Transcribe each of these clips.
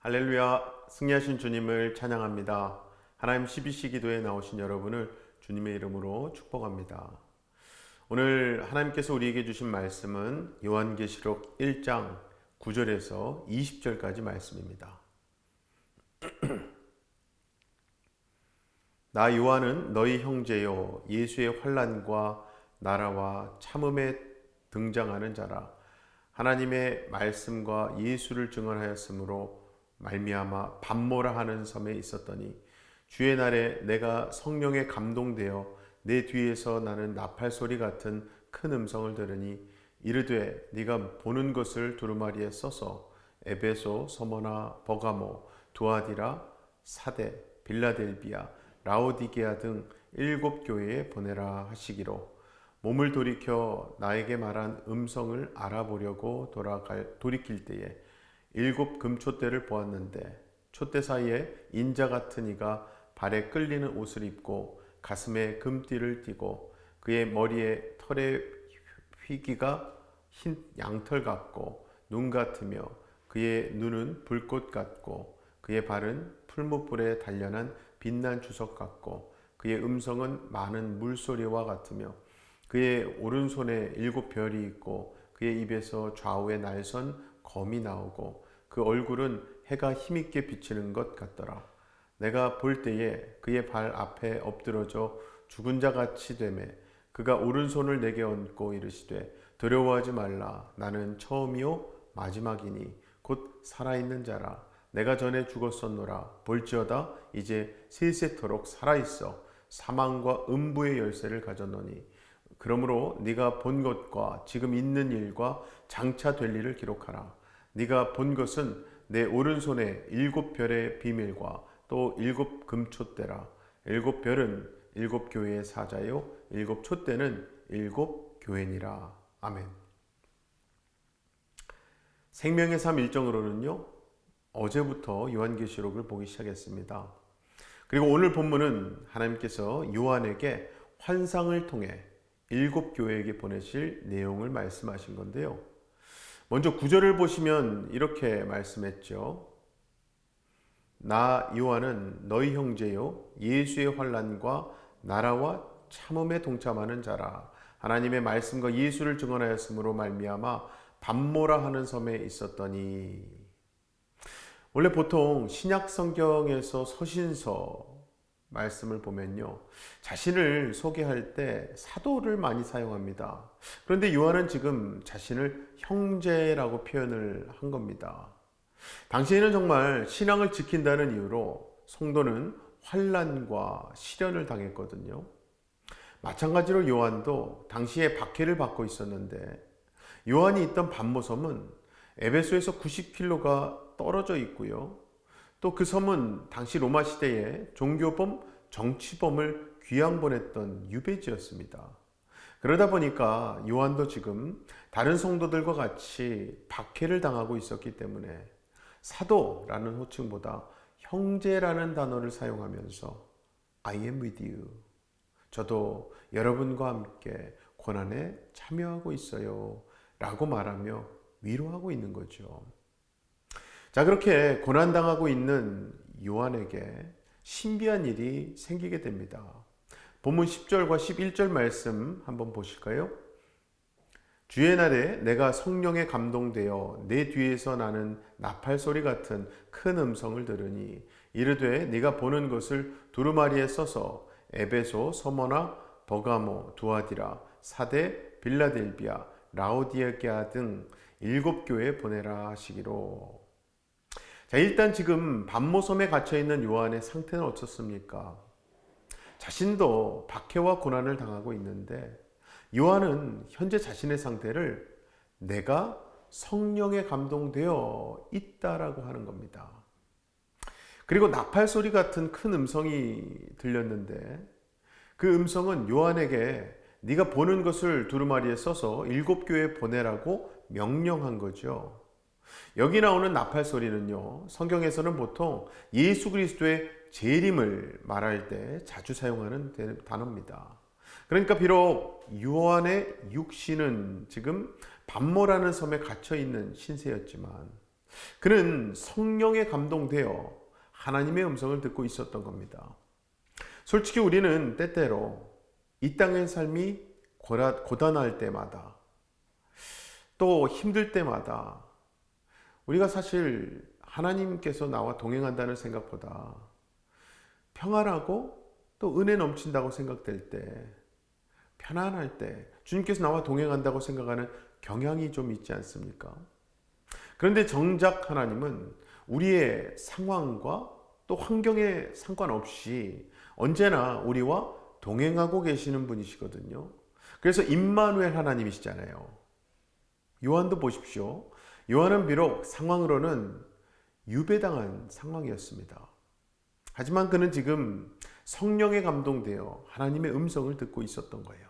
할렐루야, 승리하신 주님을 찬양합니다. 하나님 12시 기도에 나오신 여러분을 주님의 이름으로 축복합니다. 오늘 하나님께서 우리에게 주신 말씀은 요한계시록 1장 9절에서 20절까지 말씀입니다. 나 요한은 너희 형제요 예수의 환난과 나라와 참음에 등장하는 자라. 하나님의 말씀과 예수를 증언하였으므로 말미암아 밤모라 하는 섬에 있었더니 주의 날에 내가 성령에 감동되어 내 뒤에서 나는 나팔 소리 같은 큰 음성을 들으니 이르되 네가 보는 것을 두루마리에 써서 에베소, 서머나, 버가모, 두아디라, 사대, 빌라델비아, 라오디게아 등 7교회에 보내라 하시기로 몸을 돌이켜 나에게 말한 음성을 알아보려고 돌이킬 때에 7 금촛대를 보았는데 촛대 사이에 인자 같은 이가 발에 끌리는 옷을 입고 가슴에 금띠를 띠고 그의 머리에 털의 휘기가 흰 양털 같고 눈 같으며 그의 눈은 불꽃 같고 그의 발은 풀무불에 단련한 빛난 주석 같고 그의 음성은 많은 물소리와 같으며 그의 오른손에 7 별이 있고 그의 입에서 좌우에 날선 검이 나오고 그 얼굴은 해가 힘있게 비치는 것 같더라. 내가 볼 때에 그의 발 앞에 엎드러져 죽은 자 같이 되매 그가 오른손을 내게 얹고 이르시되 두려워하지 말라. 나는 처음이요 마지막이니 곧 살아있는 자라. 내가 전에 죽었었노라. 볼지어다 이제 세세토록 살아있어 사망과 음부의 열쇠를 가졌노니 그러므로 네가 본 것과 지금 있는 일과 장차 될 일을 기록하라. 네가 본 것은 내 오른손에 7 별의 비밀과 또 7 금촛대라. 7 별은 7 교회의 사자요 7 촛대는 7 교회니라. 아멘. 생명의 삶 일정으로는요, 어제부터 요한계시록을 보기 시작했습니다. 그리고 오늘 본문은 하나님께서 요한에게 환상을 통해 7 교회에게 보내실 내용을 말씀하신 건데요. 먼저 9절을 보시면 이렇게 말씀했죠. 나 요한은 너희 형제요 예수의 환난과 나라와 참음에 동참하는 자라. 하나님의 말씀과 예수를 증언하였으므로 말미암아 밤모라 하는 섬에 있었더니. 원래 보통 신약 성경에서 서신서 말씀을 보면요, 자신을 소개할 때 사도를 많이 사용합니다. 그런데 요한은 지금 자신을 형제라고 표현을 한 겁니다. 당시에는 정말 신앙을 지킨다는 이유로 성도는 환난과 시련을 당했거든요. 마찬가지로 요한도 당시에 박해를 받고 있었는데, 요한이 있던 밤모섬은 에베소에서 90km가 떨어져 있고요. 또 그 섬은 당시 로마 시대에 종교범, 정치범을 귀양 보냈던 유배지였습니다. 그러다 보니까 요한도 지금 다른 성도들과 같이 박해를 당하고 있었기 때문에 사도라는 호칭보다 형제라는 단어를 사용하면서 I am with you. 저도 여러분과 함께 고난에 참여하고 있어요. 라고 말하며 위로하고 있는 거죠. 자, 그렇게 고난당하고 있는 요한에게 신비한 일이 생기게 됩니다. 본문 10절과 11절 말씀 한번 보실까요? 주의 날에 내가 성령에 감동되어 내 뒤에서 나는 나팔 소리 같은 큰 음성을 들으니 이르되 네가 보는 것을 두루마리에 써서 에베소, 서머나, 버가모, 두아디라, 사대, 빌라델비아, 라오디게아 등 7 교회에 보내라 하시기로. 자, 일단 지금 밤모섬에 갇혀있는 요한의 상태는 어떻습니까? 자신도 박해와 고난을 당하고 있는데 요한은 현재 자신의 상태를 내가 성령에 감동되어 있다라고 하는 겁니다. 그리고 나팔 소리 같은 큰 음성이 들렸는데 그 음성은 요한에게 네가 보는 것을 두루마리에 써서 7 교회에 보내라고 명령한 거죠. 여기 나오는 나팔 소리는요, 성경에서는 보통 예수 그리스도의 재림을 말할 때 자주 사용하는 단어입니다. 그러니까 비록 요한의 육신은 지금 밤모라는 섬에 갇혀 있는 신세였지만 그는 성령에 감동되어 하나님의 음성을 듣고 있었던 겁니다. 솔직히 우리는 때때로 이 땅의 삶이 고단할 때마다 또 힘들 때마다 우리가 사실 하나님께서 나와 동행한다는 생각보다 평안하고 또 은혜 넘친다고 생각될 때, 편안할 때 주님께서 나와 동행한다고 생각하는 경향이 좀 있지 않습니까? 그런데 정작 하나님은 우리의 상황과 또 환경에 상관없이 언제나 우리와 동행하고 계시는 분이시거든요. 그래서 임마누엘 하나님이시잖아요. 요한도 보십시오. 요한은 비록 상황으로는 유배당한 상황이었습니다. 하지만 그는 지금 성령에 감동되어 하나님의 음성을 듣고 있었던 거예요.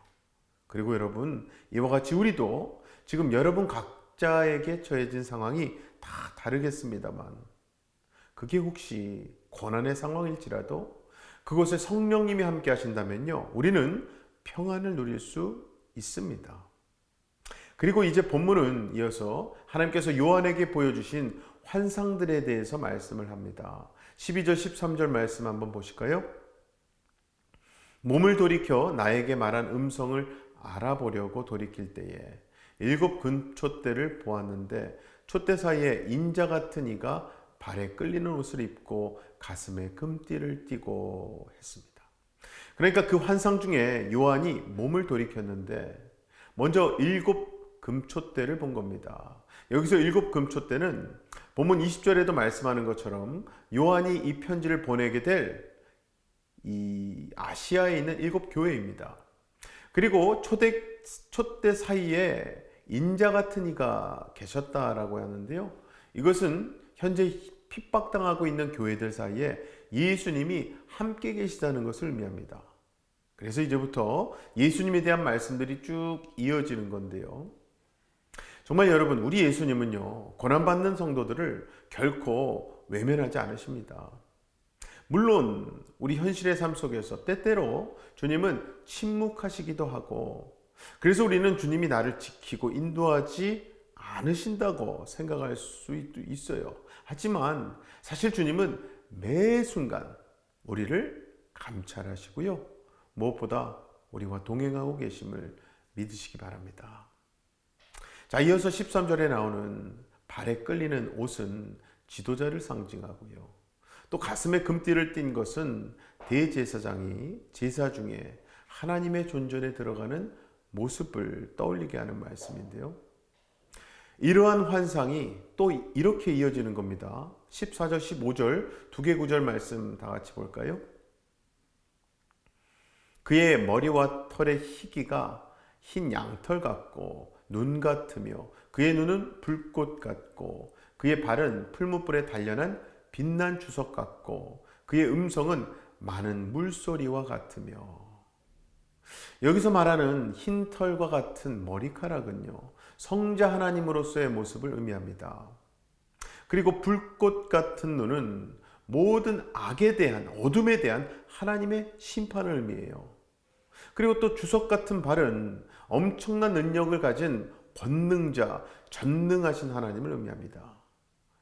그리고 여러분, 이와 같이 우리도 지금 여러분 각자에게 처해진 상황이 다 다르겠습니다만, 그게 혹시 고난의 상황일지라도 그곳에 성령님이 함께 하신다면요, 우리는 평안을 누릴 수 있습니다. 그리고 이제 본문은 이어서 하나님께서 요한에게 보여주신 환상들에 대해서 말씀을 합니다. 12절 13절 말씀 한번 보실까요? 몸을 돌이켜 나에게 말한 음성을 알아보려고 돌이킬 때에 7 금촛대를 보았는데 촛대 사이에 인자 같은 이가 발에 끌리는 옷을 입고 가슴에 금띠를 띠고 했습니다. 그러니까 그 환상 중에 요한이 몸을 돌이켰는데 먼저 7 금촛대를 본 겁니다. 여기서 7 금촛대는 본문 20절에도 말씀하는 것처럼 요한이 이 편지를 보내게 될 이 아시아에 있는 7 교회입니다. 그리고 촛대 사이에 인자 같은 이가 계셨다라고 하는데요. 이것은 현재 핍박당하고 있는 교회들 사이에 예수님이 함께 계시다는 것을 의미합니다. 그래서 이제부터 예수님에 대한 말씀들이 쭉 이어지는 건데요. 정말 여러분, 우리 예수님은요, 고난받는 성도들을 결코 외면하지 않으십니다. 물론 우리 현실의 삶 속에서 때때로 주님은 침묵하시기도 하고, 그래서 우리는 주님이 나를 지키고 인도하지 않으신다고 생각할 수 있어요. 하지만 사실 주님은 매 순간 우리를 감찰하시고요, 무엇보다 우리와 동행하고 계심을 믿으시기 바랍니다. 자, 이어서 13절에 나오는 발에 끌리는 옷은 지도자를 상징하고요, 또 가슴에 금띠를 띈 것은 대제사장이 제사 중에 하나님의 존전에 들어가는 모습을 떠올리게 하는 말씀인데요. 이러한 환상이 또 이렇게 이어지는 겁니다. 14절 15절 두 개 구절 말씀 다 같이 볼까요? 그의 머리와 털의 희기가 흰 양털 같고 눈 같으며 그의 눈은 불꽃 같고 그의 발은 풀무불에 단련한 빛난 주석 같고 그의 음성은 많은 물소리와 같으며. 여기서 말하는 흰 털과 같은 머리카락은요, 성자 하나님으로서의 모습을 의미합니다. 그리고 불꽃 같은 눈은 모든 악에 대한, 어둠에 대한 하나님의 심판을 의미해요. 그리고 또 주석 같은 발은 엄청난 능력을 가진 권능자, 전능하신 하나님을 의미합니다.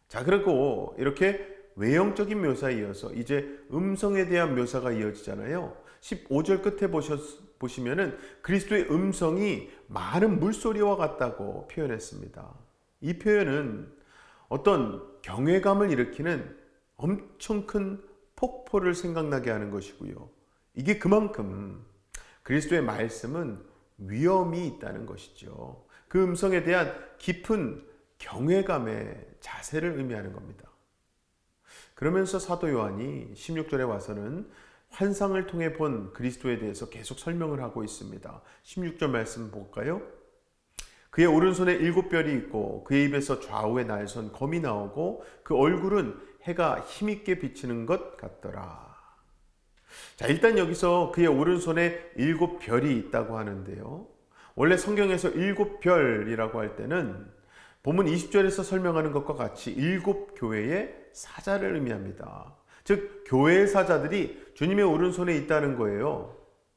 자, 그리고 이렇게 외형적인 묘사에 이어서 이제 음성에 대한 묘사가 이어지잖아요. 15절 끝에 보시면은 그리스도의 음성이 많은 물소리와 같다고 표현했습니다. 이 표현은 어떤 경외감을 일으키는 엄청 큰 폭포를 생각나게 하는 것이고요, 이게 그만큼 그리스도의 말씀은 위엄이 있다는 것이죠. 그 음성에 대한 깊은 경외감의 자세를 의미하는 겁니다. 그러면서 사도 요한이 16절에 와서는 환상을 통해 본 그리스도에 대해서 계속 설명을 하고 있습니다. 16절 말씀 볼까요? 그의 오른손에 7별이 있고 그의 입에서 좌우에 날선 검이 나오고 그 얼굴은 해가 힘있게 비치는 것 같더라. 자, 일단 여기서 그의 오른손에 7별이 있다고 하는데요, 원래 성경에서 7별이라고 할 때는 본문 20절에서 설명하는 것과 같이 7 교회의 사자를 의미합니다. 즉 교회의 사자들이 주님의 오른손에 있다는 거예요.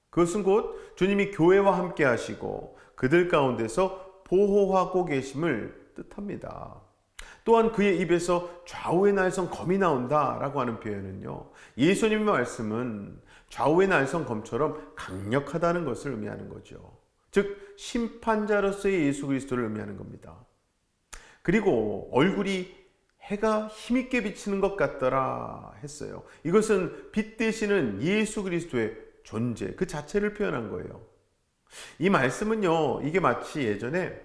그것은 곧 주님이 교회와 함께 하시고 그들 가운데서 보호하고 계심을 뜻합니다. 또한 그의 입에서 좌우의 날선 검이 나온다라고 하는 표현은요, 예수님의 말씀은 좌우의 날선 검처럼 강력하다는 것을 의미하는 거죠. 즉 심판자로서의 예수 그리스도를 의미하는 겁니다. 그리고 얼굴이 해가 힘있게 비치는 것 같더라 했어요. 이것은 빛 되시는 예수 그리스도의 존재 그 자체를 표현한 거예요. 이 말씀은요, 이게 마치 예전에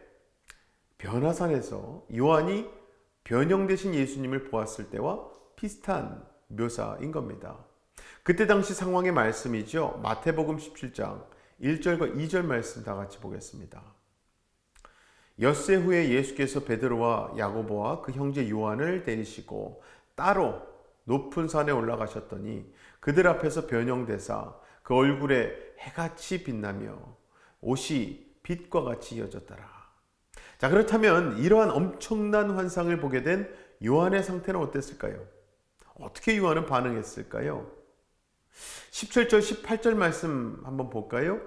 변화산에서 요한이 변형 되신 예수님을 보았을 때와 비슷한 묘사인 겁니다. 그때 당시 상황의 말씀이죠. 마태복음 17장 1절과 2절 말씀 다 같이 보겠습니다. 엿새 후에 예수께서 베드로와 야고보와 그 형제 요한을 데리시고 따로 높은 산에 올라가셨더니 그들 앞에서 변형되사 그 얼굴에 해같이 빛나며 옷이 빛과 같이 이어졌더라. 자, 그렇다면 이러한 엄청난 환상을 보게 된 요한의 상태는 어땠을까요? 어떻게 요한은 반응했을까요? 17절 18절 말씀 한번 볼까요?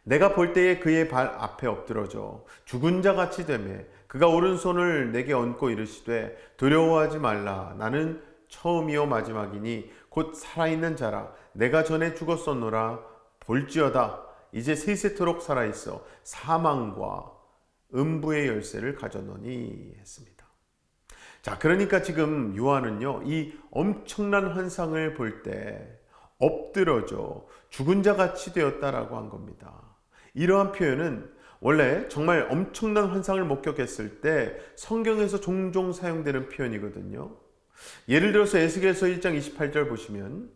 내가 볼 때에 그의 발 앞에 엎드러져 죽은 자 같이 되매 그가 오른손을 내게 얹고 이르시되 두려워하지 말라. 나는 처음이요 마지막이니 곧 살아있는 자라. 내가 전에 죽었었노라. 볼지어다 이제 세세토록 살아있어 사망과 음부의 열쇠를 가졌노니 했습니다. 자, 그러니까 지금 요한은요, 이 엄청난 환상을 볼 때 엎드러져 죽은 자 같이 되었다라고 한 겁니다. 이러한 표현은 원래 정말 엄청난 환상을 목격했을 때 성경에서 종종 사용되는 표현이거든요. 예를 들어서 에스겔서 1장 28절 보시면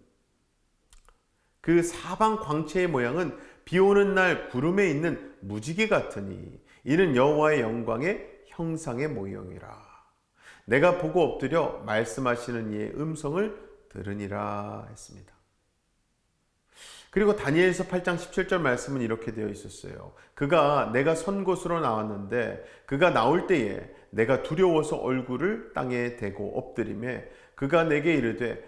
그 사방 광채의 모양은 비 오는 날 구름에 있는 무지개 같으니 이는 여호와의 영광의 형상의 모형이라. 내가 보고 엎드려 말씀하시는 이의 음성을 들으니라 했습니다. 그리고 다니엘서 8장 17절 말씀은 이렇게 되어 있었어요. 그가 내가 선 곳으로 나왔는데 그가 나올 때에 내가 두려워서 얼굴을 땅에 대고 엎드리매 그가 내게 이르되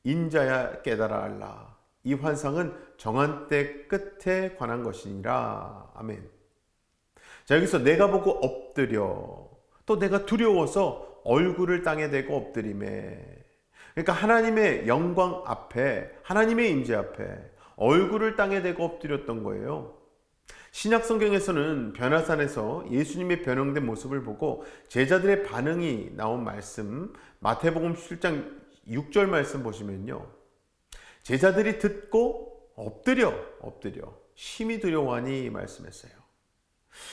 인자야 깨달아 알라. 이 환상은 정한 때 끝에 관한 것이니라. 아멘. 자, 여기서 내가 보고 엎드려, 또 내가 두려워서 얼굴을 땅에 대고 엎드리매. 그러니까 하나님의 영광 앞에, 하나님의 임재 앞에 얼굴을 땅에 대고 엎드렸던 거예요. 신약 성경에서는 변화산에서 예수님의 변형된 모습을 보고 제자들의 반응이 나온 말씀, 마태복음 7장 6절 말씀 보시면요, 제자들이 듣고 엎드려 심히 두려워하니 말씀했어요.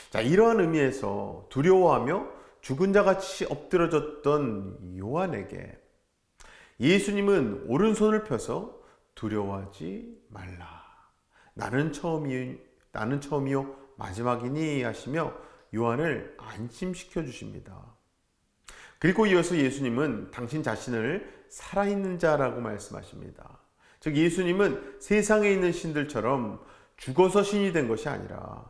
자, 이러한 의미에서 두려워하며 죽은 자같이 엎드러졌던 요한에게 예수님은 오른손을 펴서 두려워하지 말라. 나는 처음이요 마지막이니 하시며 요한을 안심시켜 주십니다. 그리고 이어서 예수님은 당신 자신을 살아있는 자라고 말씀하십니다. 즉 예수님은 세상에 있는 신들처럼 죽어서 신이 된 것이 아니라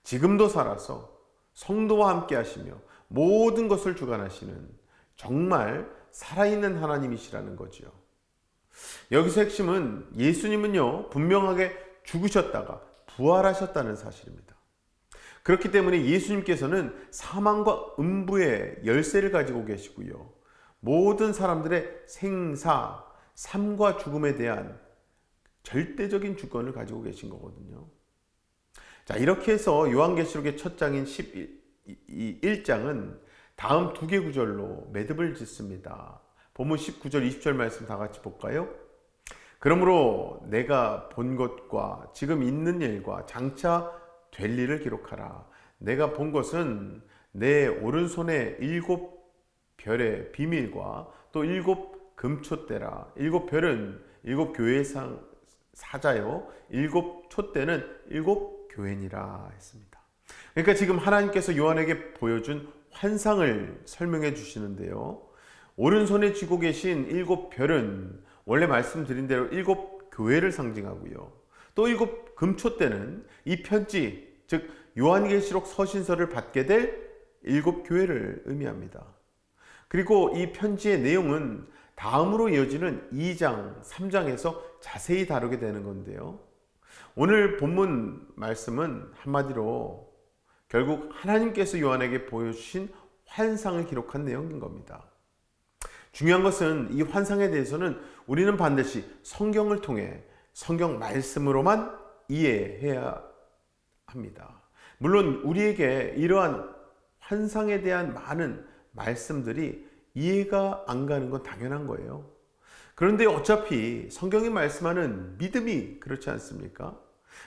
지금도 살아서 성도와 함께 하시며 모든 것을 주관하시는 정말 살아있는 하나님이시라는 거죠. 여기서 핵심은 예수님은요, 분명하게 죽으셨다가 부활하셨다는 사실입니다. 그렇기 때문에 예수님께서는 사망과 음부의 열쇠를 가지고 계시고요, 모든 사람들의 생사, 삶과 죽음에 대한 절대적인 주권을 가지고 계신 거거든요. 자, 이렇게 해서 요한계시록의 첫 장인 11장은 다음 두 개 구절로 매듭을 짓습니다. 본문 19절 20절 말씀 다 같이 볼까요? 그러므로 내가 본 것과 지금 있는 일과 장차 될 일을 기록하라. 내가 본 것은 내 오른손에 7별의 비밀과 또 7금촛대라. 7별은 7교회의 사자요, 7촛대는 7교회니라 했습니다. 그러니까 지금 하나님께서 요한에게 보여준 환상을 설명해 주시는데요, 오른손에 쥐고 계신 7별은 원래 말씀드린 대로 7교회를 상징하고요, 또 7금촛대는 이 편지, 즉 요한계시록 서신서를 받게 될 7교회를 의미합니다. 그리고 이 편지의 내용은 다음으로 이어지는 2장, 3장에서 자세히 다루게 되는 건데요, 오늘 본문 말씀은 한마디로 결국 하나님께서 요한에게 보여주신 환상을 기록한 내용인 겁니다. 중요한 것은 이 환상에 대해서는 우리는 반드시 성경을 통해 성경 말씀으로만 이해해야 합니다. 물론 우리에게 이러한 환상에 대한 많은 말씀들이 이해가 안 가는 건 당연한 거예요. 그런데 어차피 성경이 말씀하는 믿음이 그렇지 않습니까?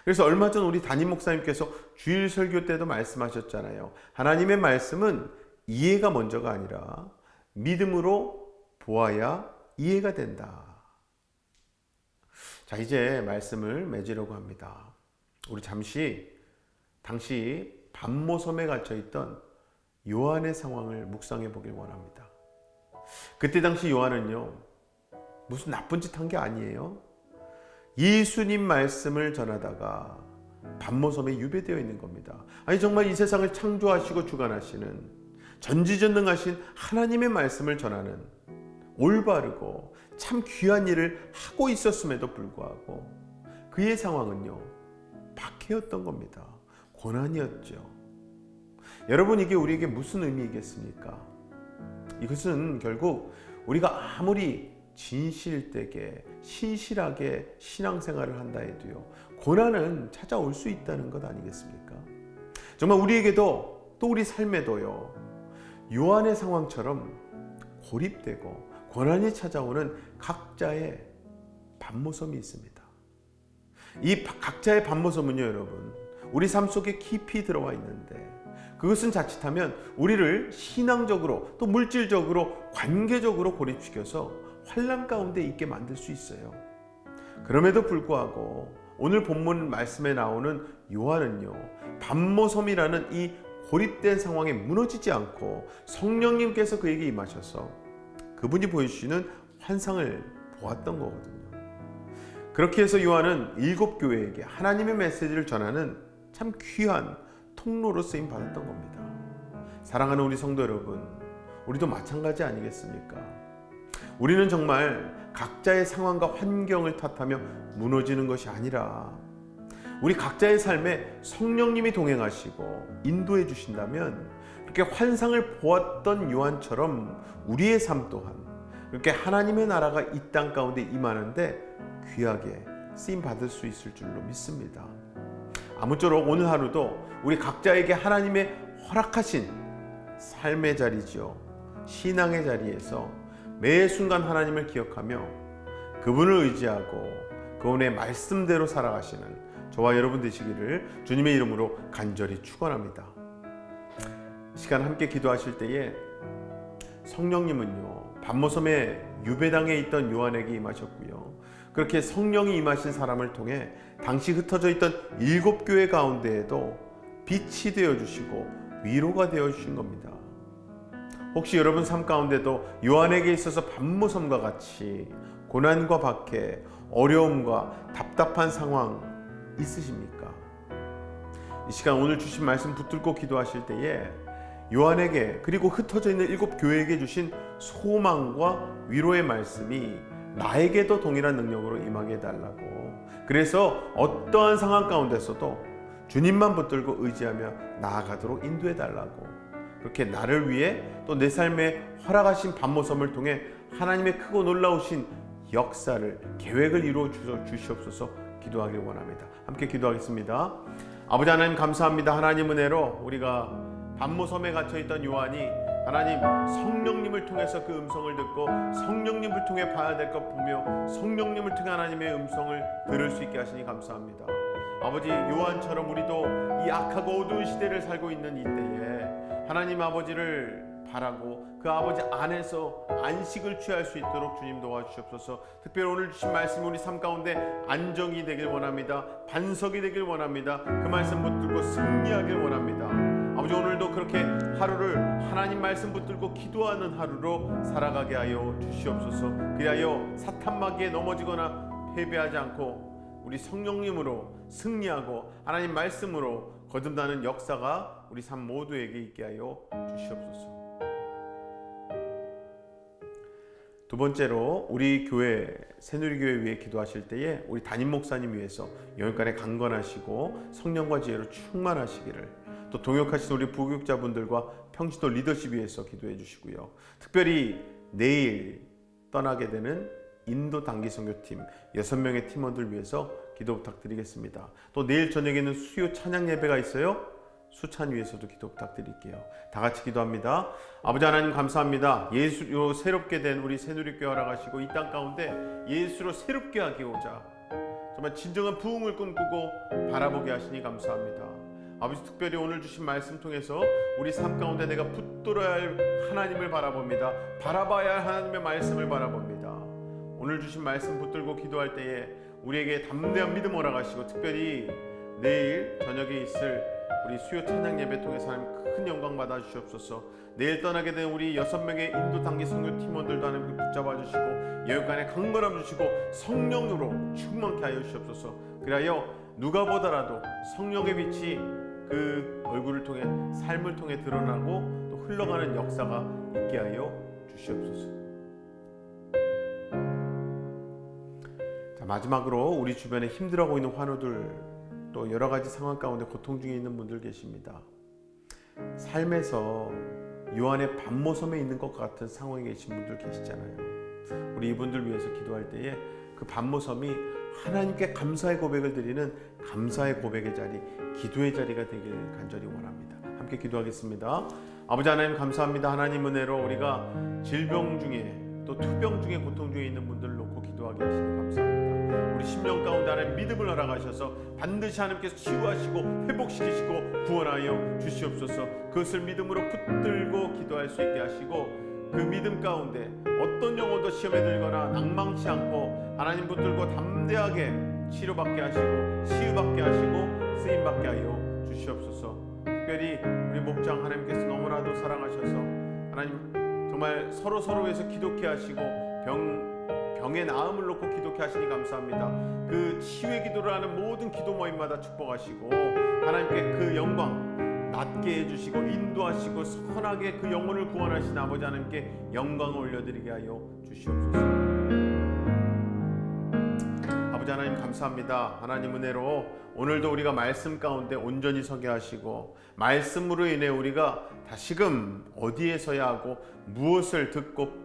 그래서 얼마 전 우리 담임 목사님께서 주일 설교 때도 말씀하셨잖아요. 하나님의 말씀은 이해가 먼저가 아니라 믿음으로 보아야 이해가 된다. 자, 이제 말씀을 맺으려고 합니다. 우리 잠시 당시 반모섬에 갇혀 있던 요한의 상황을 묵상해 보길 원합니다. 그때 당시 요한은요, 무슨 나쁜 짓 한 게 아니에요. 예수님 말씀을 전하다가 반모섬에 유배되어 있는 겁니다. 아니 정말 이 세상을 창조하시고 주관하시는 전지전능하신 하나님의 말씀을 전하는 올바르고 참 귀한 일을 하고 있었음에도 불구하고 그의 상황은요, 박해였던 겁니다. 고난이었죠. 여러분, 이게 우리에게 무슨 의미이겠습니까? 이것은 결국 우리가 아무리 진실되게 신실하게 신앙생활을 한다 해도요, 고난은 찾아올 수 있다는 것 아니겠습니까? 정말 우리에게도 또 우리 삶에도요, 요한의 상황처럼 고립되고 고난이 찾아오는 각자의 반모섬이 있습니다. 이 각자의 반모섬은요, 여러분, 우리 삶 속에 깊이 들어와 있는데 그것은 자칫하면 우리를 신앙적으로 또 물질적으로 관계적으로 고립시켜서 환난 가운데 있게 만들 수 있어요. 그럼에도 불구하고 오늘 본문 말씀에 나오는 요한은요, 반모섬이라는 이 고립된 상황에 무너지지 않고 성령님께서 그에게 임하셔서 그분이 보여주시는 환상을 보았던 거거든요. 그렇게 해서 요한은 7 교회에게 하나님의 메시지를 전하는 참 귀한 통로로 쓰임 받았던 겁니다. 사랑하는 우리 성도 여러분, 우리도 마찬가지 아니겠습니까? 우리는 정말 각자의 상황과 환경을 탓하며 무너지는 것이 아니라 우리 각자의 삶에 성령님이 동행하시고 인도해 주신다면 그렇게 환상을 보았던 요한처럼 우리의 삶 또한 그렇게 하나님의 나라가 이 땅 가운데 임하는데 귀하게 쓰임 받을 수 있을 줄로 믿습니다. 아무쪼록 오늘 하루도 우리 각자에게 하나님의 허락하신 삶의 자리죠, 신앙의 자리에서 매 순간 하나님을 기억하며 그분을 의지하고 그분의 말씀대로 살아가시는 저와 여러분 되시기를 주님의 이름으로 간절히 축원합니다. 이 시간 함께 기도하실 때에 성령님은요, 반모섬에 유배당에 있던 요한에게 임하셨고요, 그렇게 성령이 임하신 사람을 통해 당시 흩어져 있던 7 교회 가운데에도 빛이 되어주시고 위로가 되어주신 겁니다. 혹시 여러분 삶 가운데도 요한에게 있어서 반모섬과 같이 고난과 박해, 어려움과 답답한 상황 있으십니까? 이 시간 오늘 주신 말씀 붙들고 기도하실 때에 요한에게 그리고 흩어져 있는 7 교회에게 주신 소망과 위로의 말씀이 나에게도 동일한 능력으로 임하게 해달라고, 그래서 어떠한 상황 가운데서도 주님만 붙들고 의지하며 나아가도록 인도해달라고, 그렇게 나를 위해 또 내 삶에 허락하신 반모섬을 통해 하나님의 크고 놀라우신 역사를, 계획을 이루어 주시옵소서 기도하길 원합니다. 함께 기도하겠습니다. 아버지 하나님 감사합니다. 하나님 은혜로 우리가 반모섬에 갇혀있던 요한이 하나님 성령님을 통해서 그 음성을 듣고 성령님을 통해 봐야 될 것 보며 성령님을 통해 하나님의 음성을 들을 수 있게 하시니 감사합니다. 아버지, 요한처럼 우리도 이 악하고 어두운 시대를 살고 있는 이때에 하나님 아버지를 바라고 그 아버지 안에서 안식을 취할 수 있도록 주님 도와주시옵소서. 특별히 오늘 주신 말씀이 우리 삶 가운데 안정이 되길 원합니다. 반석이 되길 원합니다. 그 말씀 붙들고 승리하길 원합니다. 아버지, 오늘도 그렇게 하루를 하나님 말씀 붙들고 기도하는 하루로 살아가게 하여 주시옵소서. 그리하여 사탄 마귀에 넘어지거나 패배하지 않고 우리 성령님으로 승리하고 하나님 말씀으로 거듭나는 역사가 우리 삶 모두에게 있게 하여 주시옵소서. 두 번째로 우리 교회 새누리교회 위해 기도하실 때에 우리 담임 목사님 위해서 영육간에 강건하시고 성령과 지혜로 충만하시기를, 또 동역하신 우리 부교육자분들과 평신도 리더십 위해서 기도해 주시고요. 특별히 내일 떠나게 되는 인도 단기 선교팀 6명의 팀원들 위해서 기도 부탁드리겠습니다. 또 내일 저녁에는 수요 찬양 예배가 있어요. 수찬 위해서도 기도 부탁드릴게요. 다 같이 기도합니다. 아버지 하나님 감사합니다. 예수로 새롭게 된 우리 새누리교회 허락하시고 이 땅 가운데 예수로 새롭게 하기오자 정말 진정한 부흥을 꿈꾸고 바라보게 하시니 감사합니다. 아버지 특별히 오늘 주신 말씀 통해서 우리 삶 가운데 내가 붙들어야 할 하나님을 바라봅니다. 바라봐야 할 하나님의 말씀을 바라봅니다. 오늘 주신 말씀 붙들고 기도할 때에 우리에게 담대한 믿음 허락하시고 특별히 내일 저녁에 있을 우리 수요 찬양 예배 통해서 하나님 큰 영광 받아 주시옵소서. 내일 떠나게 된 우리 6명의 인도 단기 선교 팀원들도 하나님 붙잡아 주시고 여기간에 강건함 주시고 성령으로 충만케 하여 주시옵소서. 그리하여 누가 보더라도 성령의 빛이 그 얼굴을 통해 삶을 통해 드러나고 또 흘러가는 역사가 있게 하여 주시옵소서. 자, 마지막으로 우리 주변에 힘들어하고 있는 환우들 또 여러 가지 상황 가운데 고통 중에 있는 분들 계십니다. 삶에서 요한의 밤모섬에 있는 것 같은 상황에 계신 분들 계시잖아요. 우리 이분들 위해서 기도할 때에 그 밤모섬이 하나님께 감사의 고백을 드리는 감사의 고백의 자리, 기도의 자리가 되길 간절히 원합니다. 함께 기도하겠습니다. 아버지 하나님 감사합니다. 하나님 은혜로 우리가 질병 중에 또 투병 중에 고통 중에 있는 분들을 놓고 기도하게 하시니 감사합니다. 우리 심령 가운데 하나님 믿음을 허락하셔서 반드시 하나님께서 치유하시고 회복시키시고 구원하여 주시옵소서. 그것을 믿음으로 붙들고 기도할 수 있게 하시고 그 믿음 가운데 어떤 영혼도 시험에 들거나 낭망치 않고 하나님 붙들고 담대하게 치료받게 하시고 치유받게 하시고 쓰임받게 하여 주시옵소서. 특별히 우리 목장 하나님께서 너무나도 사랑하셔서 하나님 정말 서로 위해서 기도케 하시고 병의 나음을 놓고 기도케 하시니 감사합니다. 그 치유의 기도를 하는 모든 기도 모임마다 축복하시고 하나님께 그 영광 낮게 해주시고 인도하시고 선하게 그 영혼을 구원하신 아버지 하나님께 영광을 올려드리게 하여 주시옵소서. 아버지 하나님 감사합니다. 하나님 은혜로 오늘도 우리가 말씀 가운데 온전히 서게 하시고 말씀으로 인해 우리가 다시금 어디에 서야 하고 무엇을 듣고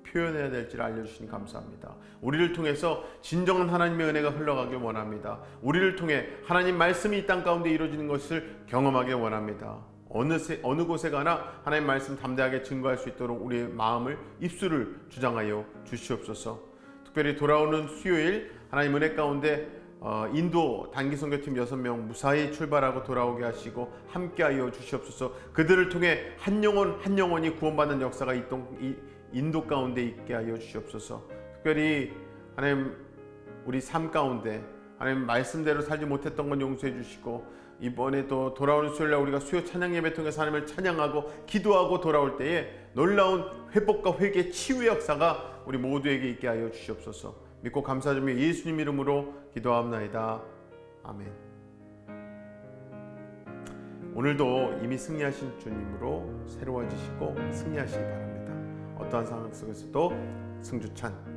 표현해야 될지를 알려주시니 감사합니다. 우리를 통해서 진정한 하나님의 은혜가 흘러가길 원합니다. 우리를 통해 하나님 말씀이 이 땅 가운데 이루어지는 것을 경험하길 원합니다. 어느 곳에 가나 하나님 말씀 담대하게 증거할 수 있도록 우리의 마음을 입술을 주장하여 주시옵소서. 특별히 돌아오는 수요일 하나님 은혜 가운데 인도 단기 선교팀 6명 무사히 출발하고 돌아오게 하시고 함께하여 주시옵소서. 그들을 통해 한 영혼이 구원받는 역사가 인도 가운데 있게 하여 주시옵소서. 특별히 하나님 우리 삶 가운데 하나님 말씀대로 살지 못했던 건 용서해 주시고 이번에 또 돌아오는 수요일날 우리가 수요 찬양 예배 통해서 하나님을 찬양하고 기도하고 돌아올 때에 놀라운 회복과 회개 치유의 역사가 우리 모두에게 있게 하여 주시옵소서. 믿고 감사드리며 예수님 이름으로 기도하옵나이다. 아멘. 오늘도 이미 승리하신 주님으로 새로워지시고 승리하시기 바랍니다. 어떠한 상황 속에서도 승주찬